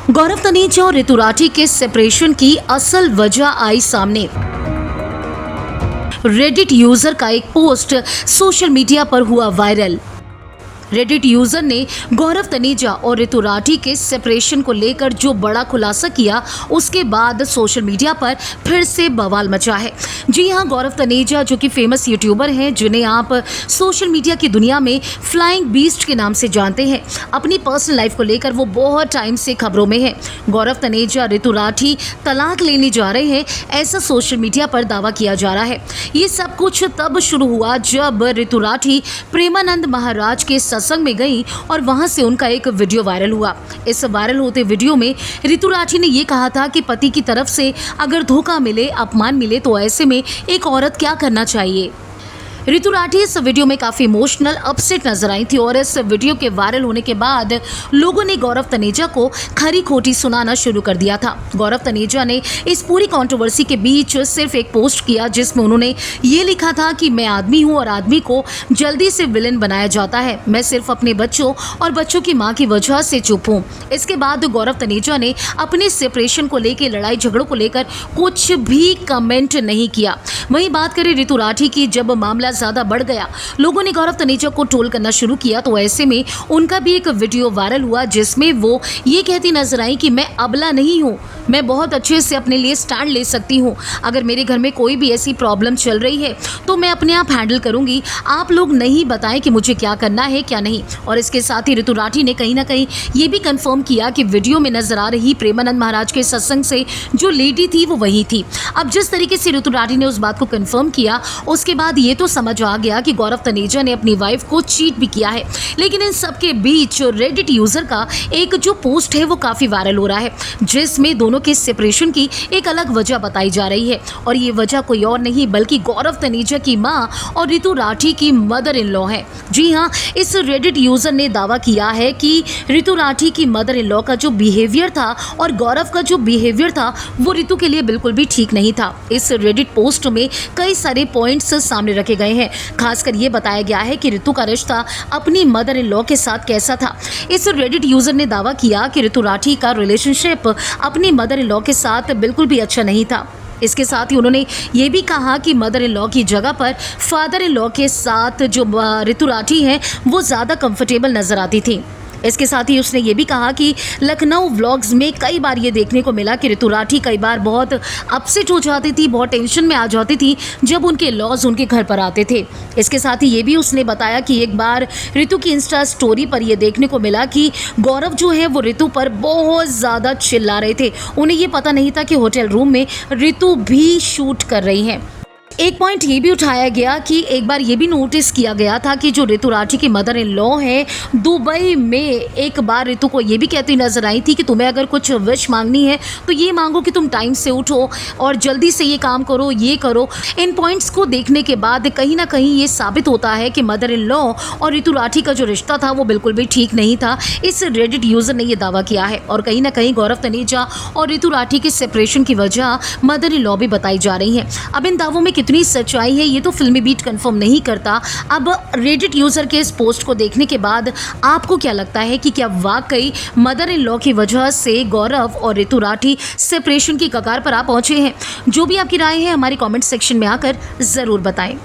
गौरव तनेजा और ऋतु राठी के सेपरेशन की असल वजह आई सामने। रेडिट यूजर का एक पोस्ट सोशल मीडिया पर हुआ वायरल। रेडिट यूजर ने गौरव तनेजा और ऋतु राठी के सेपरेशन को लेकर जो बड़ा खुलासा किया, उसके बाद सोशल मीडिया पर फिर से बवाल मचा है। जी हां, गौरव तनेजा जो कि फेमस यूट्यूबर हैं, जिन्हें आप सोशल मीडिया की दुनिया में फ्लाइंग बीस्ट के नाम से जानते हैं, अपनी पर्सनल लाइफ को लेकर वो बहुत टाइम से खबरों में है। गौरव तनेजा ऋतु राठी तलाक लेने जा रहे हैं, ऐसा सोशल मीडिया पर दावा किया जा रहा है। ये सब कुछ तब शुरू हुआ जब ऋतु राठी प्रेमानंद महाराज के सत्संग में गई और वहां से उनका एक वीडियो वायरल हुआ। इस वायरल होते वीडियो में ऋतु राठी ने यह कहा था कि पति की तरफ से अगर धोखा मिले, अपमान मिले, तो ऐसे में एक औरत क्या करना चाहिए। ऋतु राठी इस वीडियो में काफी इमोशनल अपसेट नजर आई थी और इस वीडियो के वायरल होने के बाद लोगों ने गौरव तनेजा को खरी खोटी सुनाना शुरू कर दिया था। गौरव तनेजा ने इस पूरी कंट्रोवर्सी के बीच सिर्फ एक पोस्ट किया जिसमें उन्होंने ये लिखा था कि मैं आदमी हूं और आदमी को जल्दी से विलेन बनाया जाता है। मैं सिर्फ अपने बच्चों और बच्चों की मां की वजह से चुप हूं। इसके बाद गौरव तनेजा ने अपने सेपरेशन को लेकर, लड़ाई झगड़ों को लेकर कुछ भी कमेंट नहीं किया। वहीं बात करें ऋतु राठी की, जब मामला ज्यादा बढ़ गया, लोगों ने गौरव तनेजा को ट्रोल करना शुरू किया, तो ऐसे में उनका भी एक वीडियो वायरल हुआ जिसमें वो ये कहती नजर आई कि मैं अबला नहीं हूं, मैं बहुत अच्छे से अपने लिए स्टैंड ले सकती हूं। अगर मेरे घर में कोई भी ऐसी प्रॉब्लम चल रही है तो मैं अपने आप हैंडल करूंगी। आप लोग नहीं बताएं कि मुझे क्या करना है क्या नहीं। और इसके साथ ही ऋतु राठी ने कहीं ना कहीं ये भी कंफर्म किया कि वीडियो में नजर आ रही प्रेमानंद महाराज के सत्संग से जो लेडी थी वो वही थी। अब जिस तरीके से ऋतु राठी ने उस बात को कंफर्म किया, उसके बाद ये तो समझ आ गया कि गौरव तनेजा ने अपनी वाइफ को चीट भी किया है। लेकिन इन सब के बीच रेडिट यूजर का एक जो पोस्ट है वो काफी वायरल हो रहा है, जिसमें दोनों के सेपरेशन की एक अलग वजह बताई जा रही है। और ये वजह कोई और नहीं बल्कि गौरव तनेजा की मां और ऋतु राठी की मदर इन लॉ है। जी हाँ, इस रेडिट यूजर ने दावा किया है कि ऋतु राठी की मदर इन लॉ का जो बिहेवियर था और गौरव का जो बिहेवियर था वो ऋतु के लिए बिल्कुल भी ठीक नहीं था। इस रेडिट पोस्ट में कई सारे पॉइंट्स सामने रखे गए हैं। खासकर ये बताया गया है कि ऋतु का रिश्ता अपनी मदर इन लॉ के साथ कैसा था। इस रेडिट यूजर ने दावा किया कि ऋतु राठी का रिलेशनशिप अपनी मदर इन लॉ के साथ बिल्कुल भी अच्छा नहीं था। इसके साथ ही उन्होंने ये भी कहा कि मदर इन लॉ की जगह पर फादर इन लॉ के साथ जो ऋतु राठी हैं वो ज़्यादा कंफर्टेबल नजर आती थी। इसके साथ ही उसने ये भी कहा कि लखनऊ व्लॉग्स में कई बार ये देखने को मिला कि ऋतु राठी कई बार बहुत अपसेट हो जाती थी, बहुत टेंशन में आ जाती थी जब उनके लॉज उनके घर पर आते थे। इसके साथ ही ये भी उसने बताया कि एक बार ऋतु की इंस्टा स्टोरी पर ये देखने को मिला कि गौरव जो है वो ऋतु पर बहुत ज़्यादा चिल्ला रहे थे। उन्हें ये पता नहीं था कि होटल रूम में ऋतु भी शूट कर रही हैं। एक पॉइंट ये भी उठाया गया कि एक बार ये भी नोटिस किया गया था कि जो ऋतु राठी की मदर इन लॉ है, दुबई में एक बार ऋतु को ये भी कहती नजर आई थी कि तुम्हें अगर कुछ विश मांगनी है तो ये मांगो कि तुम टाइम से उठो और जल्दी से ये काम करो, ये करो। इन पॉइंट्स को देखने के बाद कहीं ना कहीं ये साबित होता है कि मदर इन लॉ और ऋतु राठी का जो रिश्ता था वो बिल्कुल भी ठीक नहीं था। इस रेडिट यूजर ने यह दावा किया है और कहीं ना कहीं गौरव तनेजा और ऋतु राठी के सेपरेशन की वजह मदर इन लॉ भी बताई जा रही है। अब इन दावों में कितनी सच्चाई है ये तो फिल्मी बीट कंफर्म नहीं करता। अब रेडिट यूजर के इस पोस्ट को देखने के बाद आपको क्या लगता है कि क्या वाकई मदर इन लॉ की वजह से गौरव और ऋतु राठी सेपरेशन की कगार पर आ पहुंचे हैं? जो भी आपकी राय है हमारी कमेंट सेक्शन में आकर जरूर बताएं।